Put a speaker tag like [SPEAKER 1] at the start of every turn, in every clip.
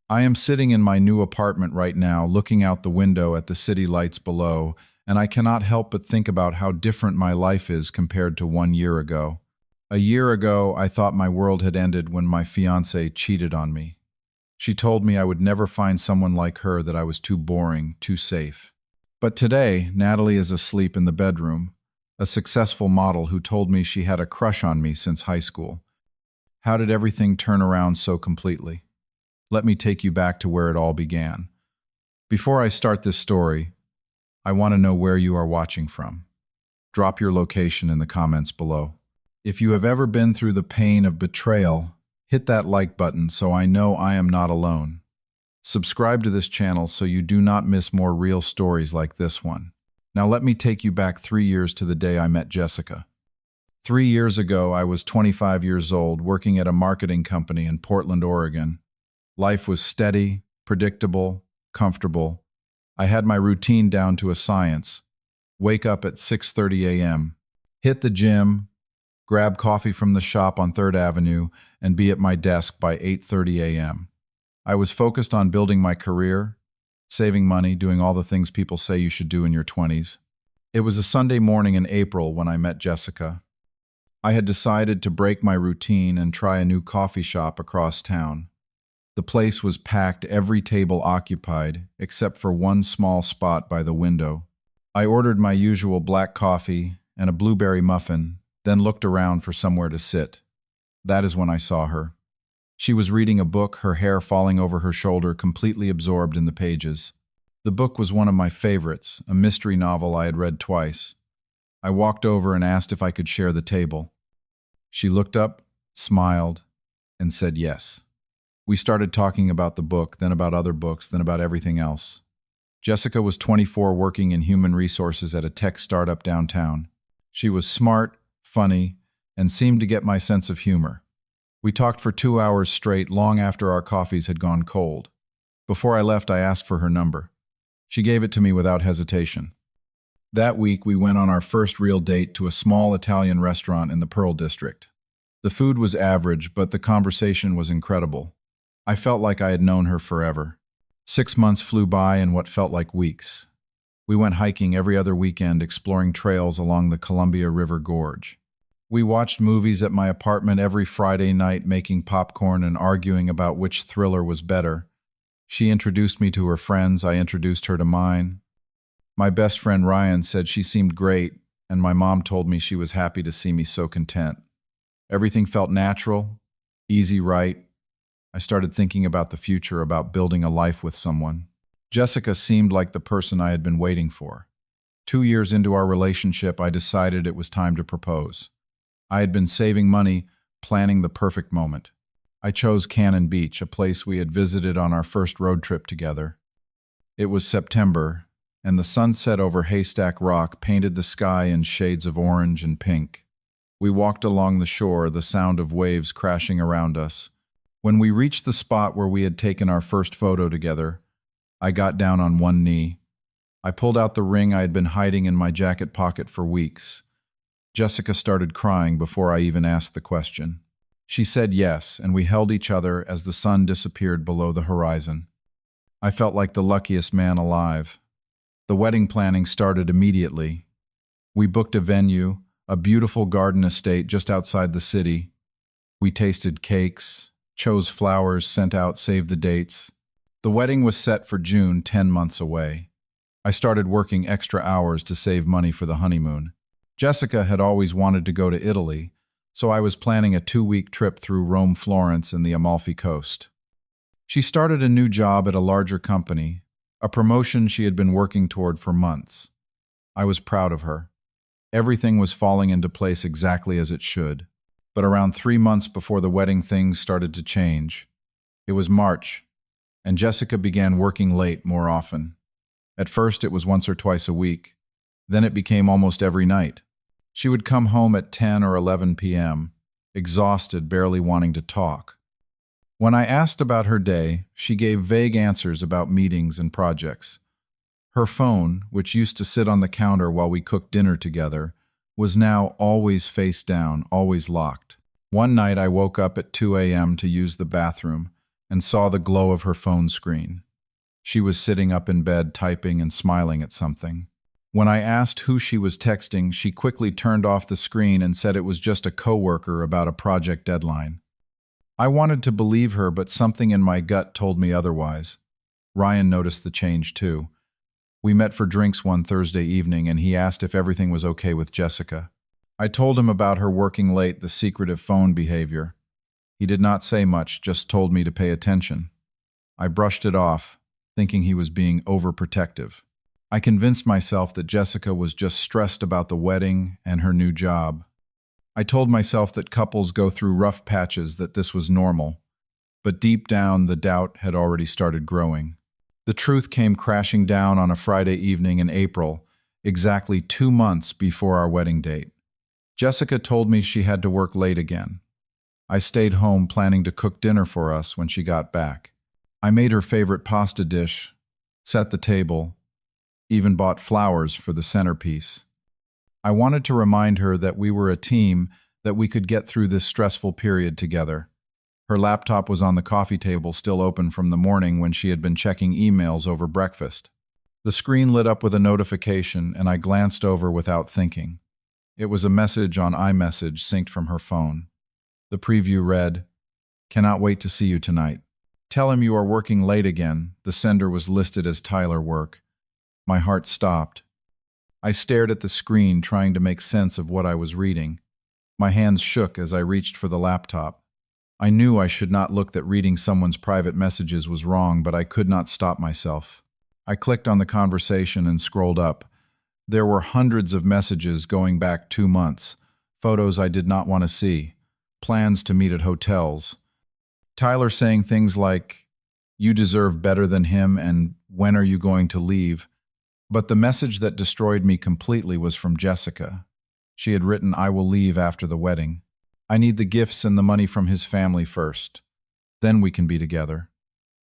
[SPEAKER 1] I am sitting in my new apartment right now, looking out the window at the city lights below, and I cannot help but think about how different my life is compared to 1 year ago. A year ago, I thought my world had ended when my fiancée cheated on me. She told me I would never find someone like her, that I was too boring, too safe. But today, Natalie is asleep in the bedroom, a successful model who told me she had a crush on me since high school. How did everything turn around so completely? Let me take you back to where it all began. Before I start this story, I want to know where you are watching from. Drop your location in the comments below. If you have ever been through the pain of betrayal, hit that like button so I know I am not alone. Subscribe to this channel so you do not miss more real stories like this one. Now let me take you back 3 years to the day I met Jessica. 3 years ago, I was 25 years old, working at a marketing company in Portland, Oregon. Life was steady, predictable, comfortable. I had my routine down to a science. Wake up at 6:30 a.m., hit the gym, grab coffee from the shop on 3rd Avenue, and be at my desk by 8:30 a.m. I was focused on building my career, saving money, doing all the things people say you should do in your 20s. It was a Sunday morning in April when I met Jessica. I had decided to break my routine and try a new coffee shop across town. The place was packed, every table occupied, except for one small spot by the window. I ordered my usual black coffee and a blueberry muffin, then looked around for somewhere to sit. That is when I saw her. She was reading a book, her hair falling over her shoulder, completely absorbed in the pages. The book was one of my favorites, a mystery novel I had read twice. I walked over and asked if I could share the table. She looked up, smiled, and said yes. We started talking about the book, then about other books, then about everything else. Jessica was 24, working in human resources at a tech startup downtown. She was smart, funny, and seemed to get my sense of humor. We talked for 2 hours straight, long after our coffees had gone cold. Before I left, I asked for her number. She gave it to me without hesitation. That week, we went on our first real date to a small Italian restaurant in the Pearl District. The food was average, but the conversation was incredible. I felt like I had known her forever. 6 months flew by in what felt like weeks. We went hiking every other weekend, exploring trails along the Columbia River Gorge. We watched movies at my apartment every Friday night, making popcorn and arguing about which thriller was better. She introduced me to her friends, I introduced her to mine. My best friend Ryan said she seemed great, and my mom told me she was happy to see me so content. Everything felt natural, easy, right? I started thinking about the future, about building a life with someone. Jessica seemed like the person I had been waiting for. 2 years into our relationship, I decided it was time to propose. I had been saving money, planning the perfect moment. I chose Cannon Beach, a place we had visited on our first road trip together. It was September, and the sunset over Haystack Rock painted the sky in shades of orange and pink. We walked along the shore, the sound of waves crashing around us. When we reached the spot where we had taken our first photo together, I got down on one knee. I pulled out the ring I had been hiding in my jacket pocket for weeks. Jessica started crying before I even asked the question. She said yes, and we held each other as the sun disappeared below the horizon. I felt like the luckiest man alive. The wedding planning started immediately. We booked a venue, a beautiful garden estate just outside the city. We tasted cakes, chose flowers, sent out save the dates. The wedding was set for June, 10 months away. I started working extra hours to save money for the honeymoon. Jessica had always wanted to go to Italy, so I was planning a 2-week trip through Rome, Florence, and the Amalfi Coast. She started a new job at a larger company, a promotion she had been working toward for months. I was proud of her. Everything was falling into place exactly as it should. But around 3 months before the wedding, things started to change. It was March, and Jessica began working late more often. At first, it was once or twice a week. Then it became almost every night. She would come home at 10 or 11 p.m., exhausted, barely wanting to talk. When I asked about her day, she gave vague answers about meetings and projects. Her phone, which used to sit on the counter while we cooked dinner together, was now always face down, always locked. One night I woke up at 2 a.m. to use the bathroom, and saw the glow of her phone screen. She was sitting up in bed typing and smiling at something. When I asked who she was texting, she quickly turned off the screen and said it was just a coworker about a project deadline. I wanted to believe her, but something in my gut told me otherwise. Ryan noticed the change too. We met for drinks one Thursday evening, and he asked if everything was okay with Jessica. I told him about her working late, the secretive phone behavior. He did not say much, just told me to pay attention. I brushed it off, thinking he was being overprotective. I convinced myself that Jessica was just stressed about the wedding and her new job. I told myself that couples go through rough patches, that this was normal. But deep down, the doubt had already started growing. The truth came crashing down on a Friday evening in April, exactly 2 months before our wedding date. Jessica told me she had to work late again. I stayed home planning to cook dinner for us when she got back. I made her favorite pasta dish, set the table, even bought flowers for the centerpiece. I wanted to remind her that we were a team, that we could get through this stressful period together. Her laptop was on the coffee table, still open from the morning when she had been checking emails over breakfast. The screen lit up with a notification, and I glanced over without thinking. It was a message on iMessage synced from her phone. The preview read, "Cannot wait to see you tonight. Tell him you are working late again." The sender was listed as Tyler Work. My heart stopped. I stared at the screen, trying to make sense of what I was reading. My hands shook as I reached for the laptop. I knew I should not look, that reading someone's private messages was wrong, but I could not stop myself. I clicked on the conversation and scrolled up. There were hundreds of messages going back 2 months, photos I did not want to see, plans to meet at hotels. Tyler saying things like, "You deserve better than him," and "When are you going to leave?" But the message that destroyed me completely was from Jessica. She had written, "I will leave after the wedding. I need the gifts and the money from his family first. Then we can be together."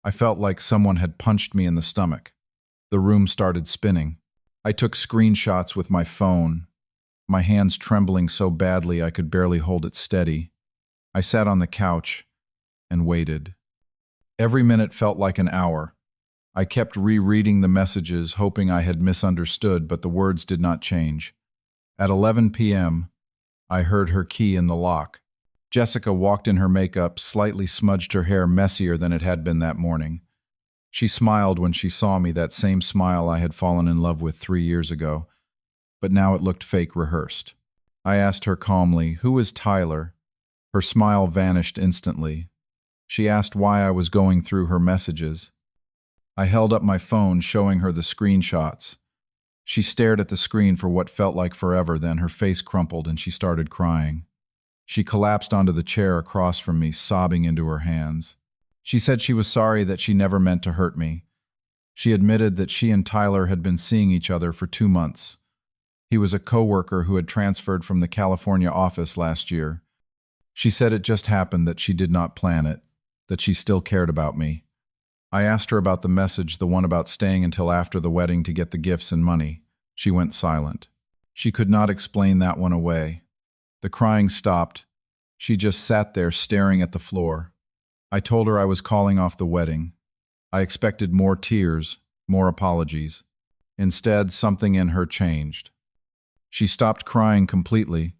[SPEAKER 1] I felt like someone had punched me in the stomach. The room started spinning. I took screenshots with my phone, my hands trembling so badly I could barely hold it steady. I sat on the couch and waited. Every minute felt like an hour. I kept rereading the messages, hoping I had misunderstood, but the words did not change. At 11 p.m., I heard her key in the lock. Jessica walked in her makeup, slightly smudged her hair, messier than it had been that morning. She smiled when she saw me, that same smile I had fallen in love with 3 years ago, but now it looked fake, rehearsed. I asked her calmly, "Who is Tyler?" Her smile vanished instantly. She asked why I was going through her messages. I held up my phone, showing her the screenshots. She stared at the screen for what felt like forever, then her face crumpled and she started crying. She collapsed onto the chair across from me, sobbing into her hands. She said she was sorry, that she never meant to hurt me. She admitted that she and Tyler had been seeing each other for 2 months. He was a coworker who had transferred from the California office last year. She said it just happened, that she did not plan it, that she still cared about me. I asked her about the message, the one about staying until after the wedding to get the gifts and money. She went silent. She could not explain that one away. The crying stopped. She just sat there staring at the floor. I told her I was calling off the wedding. I expected more tears, more apologies. Instead, something in her changed. She stopped crying completely,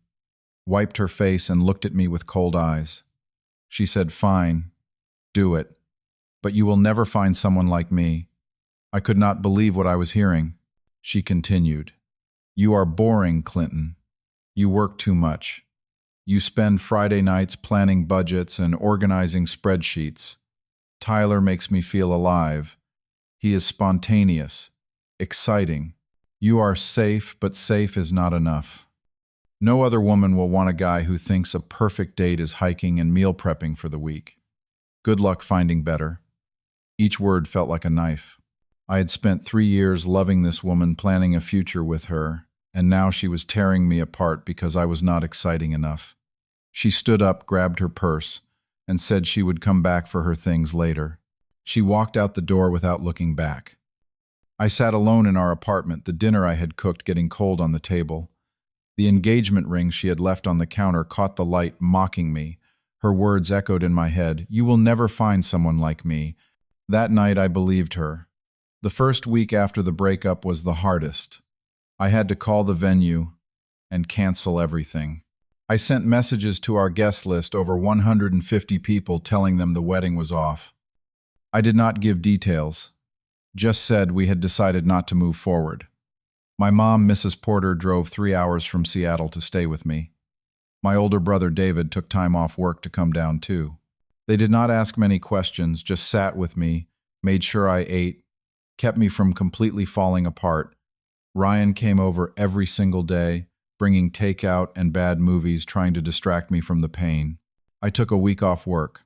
[SPEAKER 1] wiped her face, and looked at me with cold eyes. She said, "Fine, do it. But you will never find someone like me." I could not believe what I was hearing. She continued, "You are boring, Clinton. You work too much. You spend Friday nights planning budgets and organizing spreadsheets. Tyler makes me feel alive. He is spontaneous, exciting. You are safe, but safe is not enough. No other woman will want a guy who thinks a perfect date is hiking and meal prepping for the week. Good luck finding better." Each word felt like a knife. I had spent 3 years loving this woman, planning a future with her, and now she was tearing me apart because I was not exciting enough. She stood up, grabbed her purse, and said she would come back for her things later. She walked out the door without looking back. I sat alone in our apartment, the dinner I had cooked getting cold on the table. The engagement ring she had left on the counter caught the light, mocking me, Her words echoed in my head, "You will never find someone like me." That night I believed her. The first week after the breakup was the hardest. I had to call the venue and cancel everything. I sent messages to our guest list, over 150 people, telling them the wedding was off. I did not give details, just said we had decided not to move forward. My mom, Mrs. Porter, drove 3 hours from Seattle to stay with me. My older brother David took time off work to come down too. They did not ask many questions, just sat with me, made sure I ate, kept me from completely falling apart. Ryan came over every single day, bringing takeout and bad movies, trying to distract me from the pain. I took a week off work.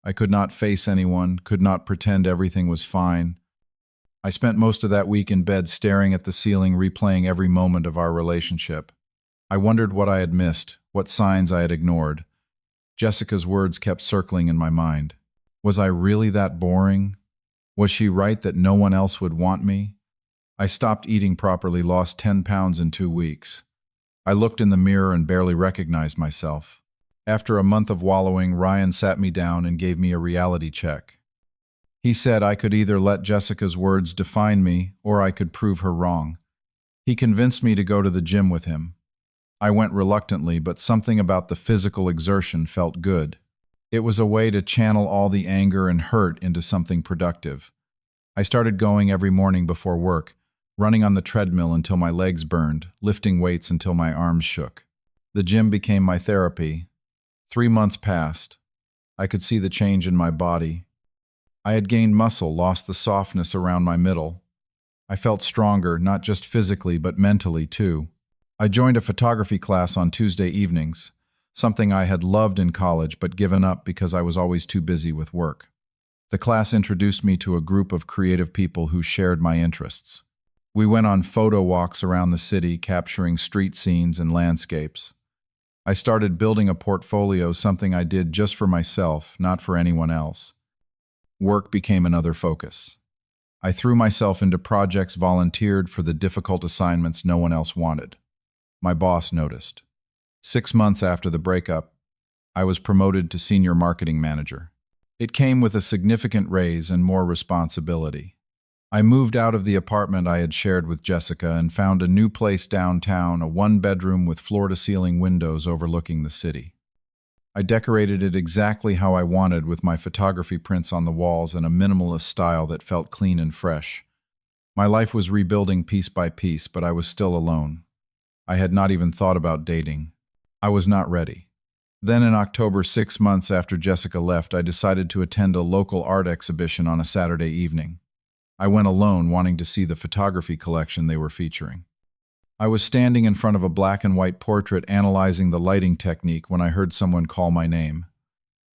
[SPEAKER 1] I could not face anyone, could not pretend everything was fine. I spent most of that week in bed staring at the ceiling, replaying every moment of our relationship. I wondered what I had missed, what signs I had ignored. Jessica's words kept circling in my mind. Was I really that boring? Was she right that no one else would want me? I stopped eating properly, lost 10 pounds in 2 weeks. I looked in the mirror and barely recognized myself. After a month of wallowing, Ryan sat me down and gave me a reality check. He said I could either let Jessica's words define me or I could prove her wrong. He convinced me to go to the gym with him. I went reluctantly, but something about the physical exertion felt good. It was a way to channel all the anger and hurt into something productive. I started going every morning before work, running on the treadmill until my legs burned, lifting weights until my arms shook. The gym became my therapy. 3 months passed. I could see the change in my body. I had gained muscle, lost the softness around my middle. I felt stronger, not just physically, but mentally too. I joined a photography class on Tuesday evenings, something I had loved in college but given up because I was always too busy with work. The class introduced me to a group of creative people who shared my interests. We went on photo walks around the city, capturing street scenes and landscapes. I started building a portfolio, something I did just for myself, not for anyone else. Work became another focus. I threw myself into projects, volunteered for the difficult assignments no one else wanted. My boss noticed. 6 months after the breakup, I was promoted to senior marketing manager. It came with a significant raise and more responsibility. I moved out of the apartment I had shared with Jessica and found a new place downtown, a 1-bedroom with floor-to-ceiling windows overlooking the city. I decorated it exactly how I wanted, with my photography prints on the walls and a minimalist style that felt clean and fresh. My life was rebuilding piece by piece, but I was still alone. I had not even thought about dating. I was not ready. Then in October, 6 months after Jessica left, I decided to attend a local art exhibition on a Saturday evening. I went alone, wanting to see the photography collection they were featuring. I was standing in front of a black and white portrait, analyzing the lighting technique, when I heard someone call my name.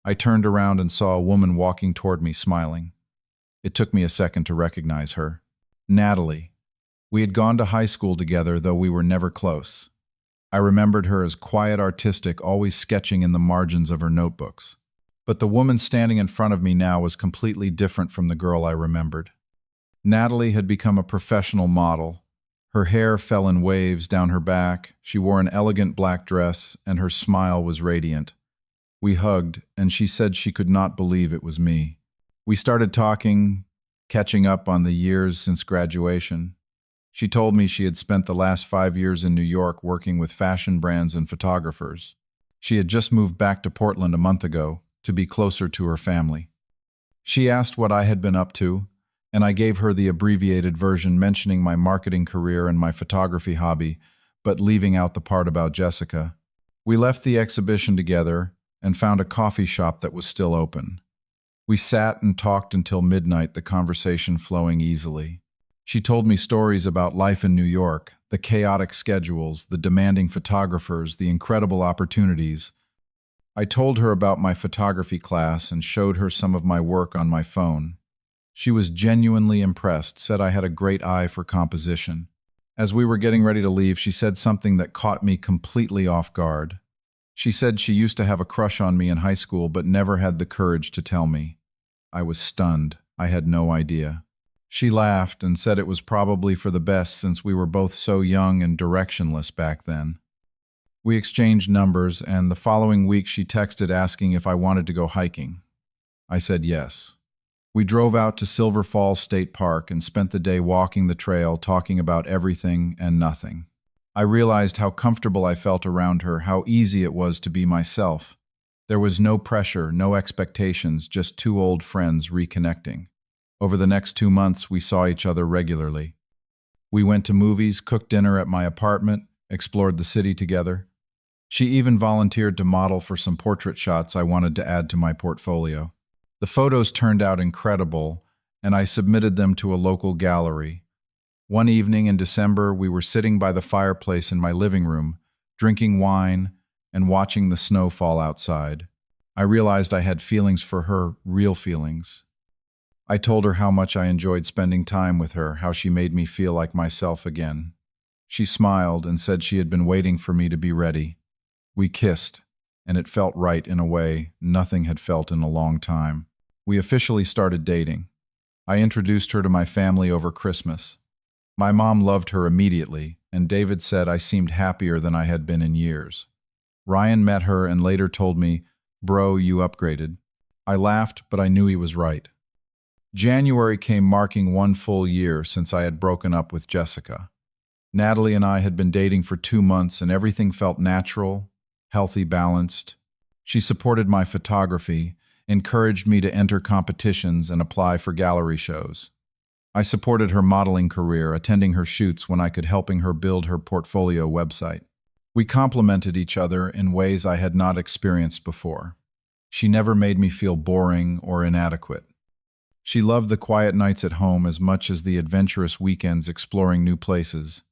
[SPEAKER 1] I turned around and saw a woman walking toward me, smiling. It took me a second to recognize her. Natalie. We had gone to high school together, though we were never close. I remembered her as quiet, artistic, always sketching in the margins of her notebooks. But the woman standing in front of me now was completely different from the girl I remembered. Natalie had become a professional model. Her hair fell in waves down her back, she wore an elegant black dress, and her smile was radiant. We hugged, and she said she could not believe it was me. We started talking, catching up on the years since graduation. She told me she had spent the last 5 years in New York working with fashion brands and photographers. She had just moved back to Portland a month ago to be closer to her family. She asked what I had been up to, and I gave her the abbreviated version, mentioning my marketing career and my photography hobby, but leaving out the part about Jessica. We left the exhibition together and found a coffee shop that was still open. We sat and talked until midnight, the conversation flowing easily. She told me stories about life in New York, the chaotic schedules, the demanding photographers, the incredible opportunities. I told her about my photography class and showed her some of my work on my phone. She was genuinely impressed, said I had a great eye for composition. As we were getting ready to leave, she said something that caught me completely off guard. She said she used to have a crush on me in high school, but never had the courage to tell me. I was stunned. I had no idea. She laughed and said it was probably for the best, since we were both so young and directionless back then. We exchanged numbers, and the following week she texted asking if I wanted to go hiking. I said yes. We drove out to Silver Falls State Park and spent the day walking the trail, talking about everything and nothing. I realized how comfortable I felt around her, how easy it was to be myself. There was no pressure, no expectations, just two old friends reconnecting. Over the next 2 months, we saw each other regularly. We went to movies, cooked dinner at my apartment, explored the city together. She even volunteered to model for some portrait shots I wanted to add to my portfolio. The photos turned out incredible, and I submitted them to a local gallery. One evening in December, we were sitting by the fireplace in my living room, drinking wine and watching the snow fall outside. I realized I had feelings for her, real feelings. I told her how much I enjoyed spending time with her, how she made me feel like myself again. She smiled and said she had been waiting for me to be ready. We kissed, and it felt right in a way nothing had felt in a long time. We officially started dating. I introduced her to my family over Christmas. My mom loved her immediately, and David said I seemed happier than I had been in years. Ryan met her and later told me, "Bro, you upgraded." I laughed, but I knew he was right. January came, marking 1 full year since I had broken up with Jessica. Natalie and I had been dating for 2 months, and everything felt natural, healthy, balanced. She supported my photography, encouraged me to enter competitions and apply for gallery shows. I supported her modeling career, attending her shoots when I could, helping her build her portfolio website. We complemented each other in ways I had not experienced before. She never made me feel boring or inadequate. She loved the quiet nights at home as much as the adventurous weekends exploring new places.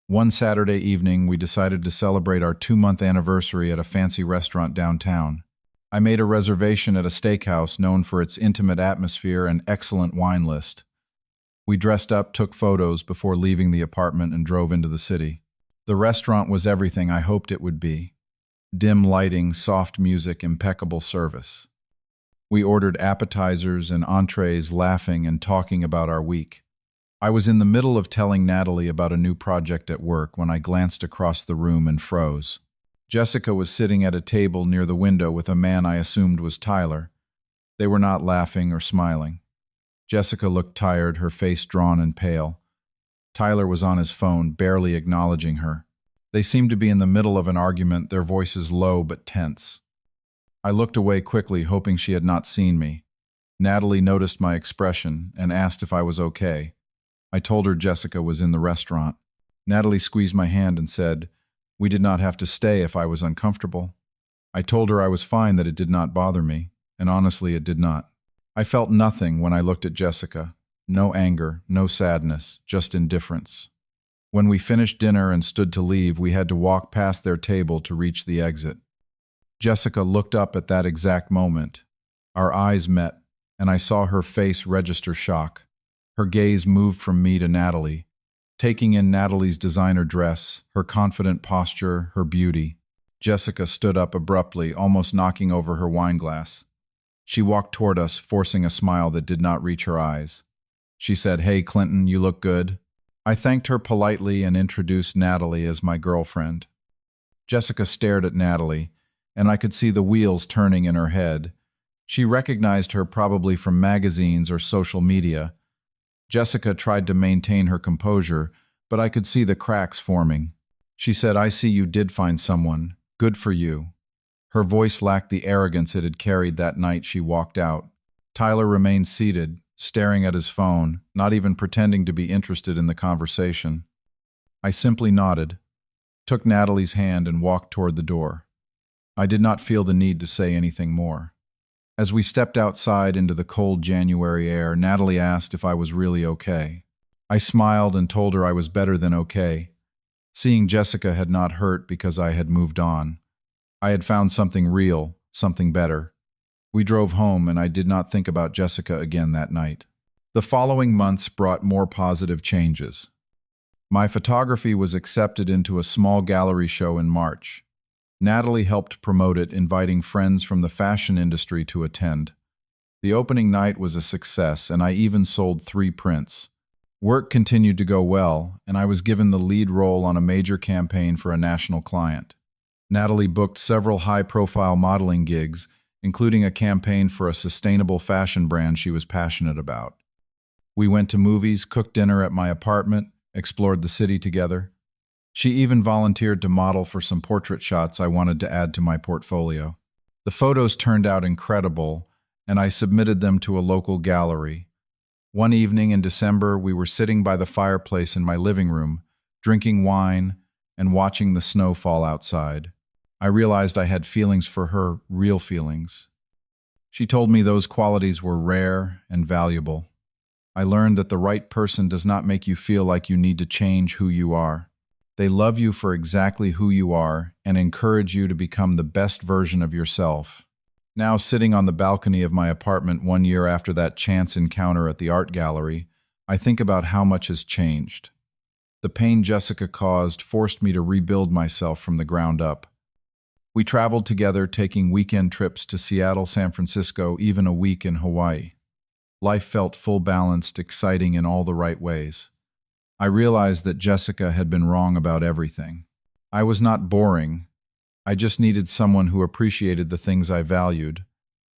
[SPEAKER 1] One Saturday evening, we decided to celebrate our 2-month anniversary at a fancy restaurant downtown. I made a reservation at a steakhouse known for its intimate atmosphere and excellent wine list. We dressed up, took photos before leaving the apartment, and drove into the city. The restaurant was everything I hoped it would be. Dim lighting, soft music, impeccable service. We ordered appetizers and entrees, laughing and talking about our week. I was in the middle of telling Natalie about a new project at work when I glanced across the room and froze. Jessica was sitting at a table near the window with a man I assumed was Tyler. They were not laughing or smiling. Jessica looked tired, her face drawn and pale. Tyler was on his phone, barely acknowledging her. They seemed to be in the middle of an argument, their voices low but tense. I looked away quickly, hoping she had not seen me. Natalie noticed my expression and asked if I was okay. I told her Jessica was in the restaurant. Natalie squeezed my hand and said, "We did not have to stay if I was uncomfortable." I told her I was fine, that it did not bother me, and honestly it did not. I felt nothing when I looked at Jessica. No anger, no sadness, just indifference. When we finished dinner and stood to leave, we had to walk past their table to reach the exit. Jessica looked up at that exact moment. Our eyes met, and I saw her face register shock. Her gaze moved from me to Natalie, taking in Natalie's designer dress, her confident posture, her beauty. Jessica stood up abruptly, almost knocking over her wine glass. She walked toward us, forcing a smile that did not reach her eyes. She said, "Hey, Clinton, you look good." I thanked her politely and introduced Natalie as my girlfriend. Jessica stared at Natalie, and I could see the wheels turning in her head. She recognized her probably from magazines or social media. Jessica tried to maintain her composure, but I could see the cracks forming. She said, "I see you did find someone. Good for you." Her voice lacked the arrogance it had carried that night she walked out. Tyler remained seated, staring at his phone, not even pretending to be interested in the conversation. I simply nodded, took Natalie's hand, and walked toward the door. I did not feel the need to say anything more. As we stepped outside into the cold January air, Natalie asked if I was really okay. I smiled and told her I was better than okay. Seeing Jessica had not hurt because I had moved on. I had found something real, something better. We drove home, and I did not think about Jessica again that night. The following months brought more positive changes. My photography was accepted into a small gallery show in March. Natalie helped promote it, inviting friends from the fashion industry to attend. The opening night was a success, and I even sold 3 prints. Work continued to go well, and I was given the lead role on a major campaign for a national client. Natalie booked several high-profile modeling gigs, including a campaign for a sustainable fashion brand she was passionate about. We went to movies, cooked dinner at my apartment, explored the city together. She even volunteered to model for some portrait shots I wanted to add to my portfolio. The photos turned out incredible, and I submitted them to a local gallery. One evening in December, we were sitting by the fireplace in my living room, drinking wine and watching the snow fall outside. I realized I had feelings for her, real feelings. She told me those qualities were rare and valuable. I learned that the right person does not make you feel like you need to change who you are. They love you for exactly who you are and encourage you to become the best version of yourself. Now, sitting on the balcony of my apartment 1 year after that chance encounter at the art gallery, I think about how much has changed. The pain Jessica caused forced me to rebuild myself from the ground up. We traveled together, taking weekend trips to Seattle, San Francisco, even a week in Hawaii. Life felt full-balanced, exciting in all the right ways. I realized that Jessica had been wrong about everything. I was not boring. I just needed someone who appreciated the things I valued,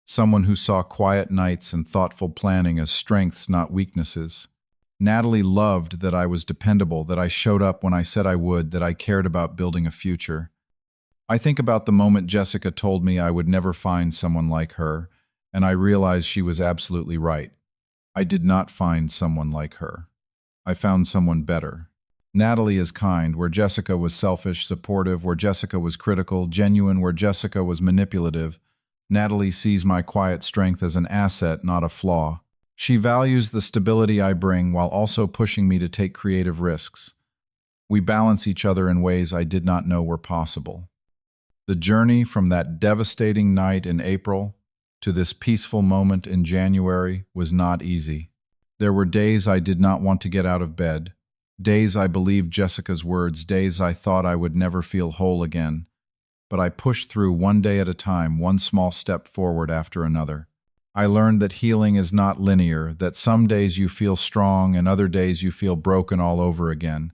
[SPEAKER 1] someone who saw quiet nights and thoughtful planning as strengths, not weaknesses. Natalie loved that I was dependable, that I showed up when I said I would, that I cared about building a future. I think about the moment Jessica told me I would never find someone like her, and I realized she was absolutely right. I did not find someone like her. I found someone better. Natalie is kind, where Jessica was selfish, supportive, where Jessica was critical, genuine, where Jessica was manipulative. Natalie sees my quiet strength as an asset, not a flaw. She values the stability I bring while also pushing me to take creative risks. We balance each other in ways I did not know were possible. The journey from that devastating night in April to this peaceful moment in January was not easy. There were days I did not want to get out of bed, days I believed Jessica's words, days I thought I would never feel whole again. But I pushed through one day at a time, one small step forward after another. I learned that healing is not linear, that some days you feel strong and other days you feel broken all over again.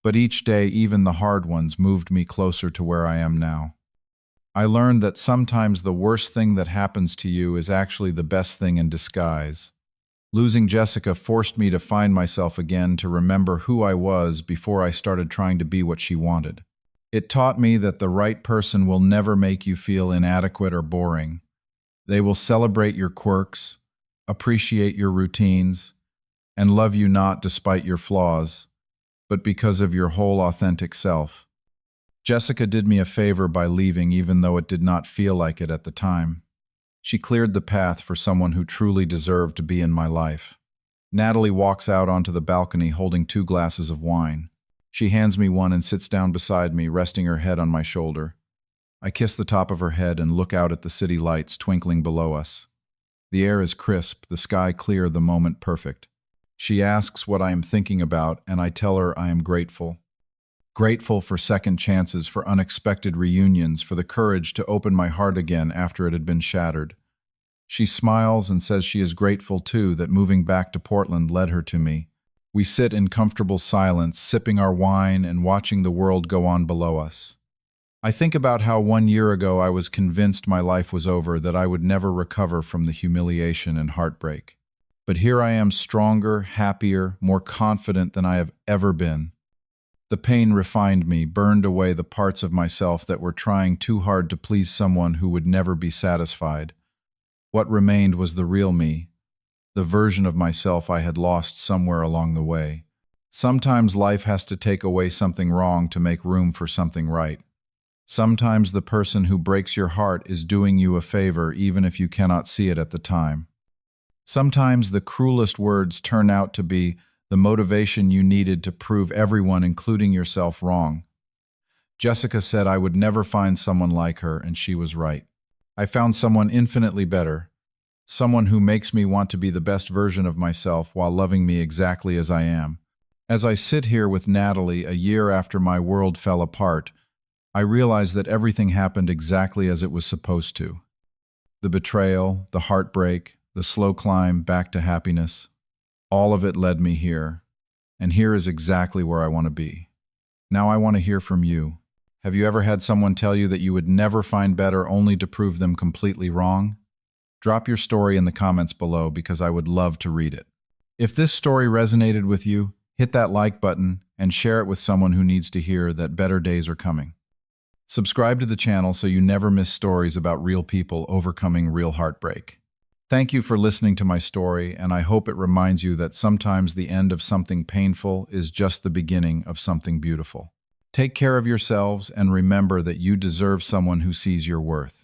[SPEAKER 1] But each day, even the hard ones, moved me closer to where I am now. I learned that sometimes the worst thing that happens to you is actually the best thing in disguise. Losing Jessica forced me to find myself again, to remember who I was before I started trying to be what she wanted. It taught me that the right person will never make you feel inadequate or boring. They will celebrate your quirks, appreciate your routines, and love you not despite your flaws, but because of your whole authentic self. Jessica did me a favor by leaving, even though it did not feel like it at the time. She cleared the path for someone who truly deserved to be in my life. Natalie walks out onto the balcony holding 2 glasses of wine. She hands me one and sits down beside me, resting her head on my shoulder. I kiss the top of her head and look out at the city lights twinkling below us. The air is crisp, the sky clear, the moment perfect. She asks what I am thinking about, and I tell her I am grateful. Grateful for second chances, for unexpected reunions, for the courage to open my heart again after it had been shattered. She smiles and says she is grateful too that moving back to Portland led her to me. We sit in comfortable silence, sipping our wine and watching the world go on below us. I think about how 1 year ago I was convinced my life was over, that I would never recover from the humiliation and heartbreak. But here I am, stronger, happier, more confident than I have ever been. The pain refined me, burned away the parts of myself that were trying too hard to please someone who would never be satisfied. What remained was the real me, the version of myself I had lost somewhere along the way. Sometimes life has to take away something wrong to make room for something right. Sometimes the person who breaks your heart is doing you a favor even if you cannot see it at the time. Sometimes the cruelest words turn out to be the motivation you needed to prove everyone, including yourself, wrong. Jessica said I would never find someone like her, and she was right. I found someone infinitely better, someone who makes me want to be the best version of myself while loving me exactly as I am. As I sit here with Natalie a year after my world fell apart, I realize that everything happened exactly as it was supposed to. The betrayal, the heartbreak, the slow climb back to happiness. All of it led me here, and here is exactly where I want to be. Now I want to hear from you. Have you ever had someone tell you that you would never find better only to prove them completely wrong? Drop your story in the comments below because I would love to read it. If this story resonated with you, hit that like button and share it with someone who needs to hear that better days are coming. Subscribe to the channel so you never miss stories about real people overcoming real heartbreak. Thank you for listening to my story, and I hope it reminds you that sometimes the end of something painful is just the beginning of something beautiful. Take care of yourselves and remember that you deserve someone who sees your worth.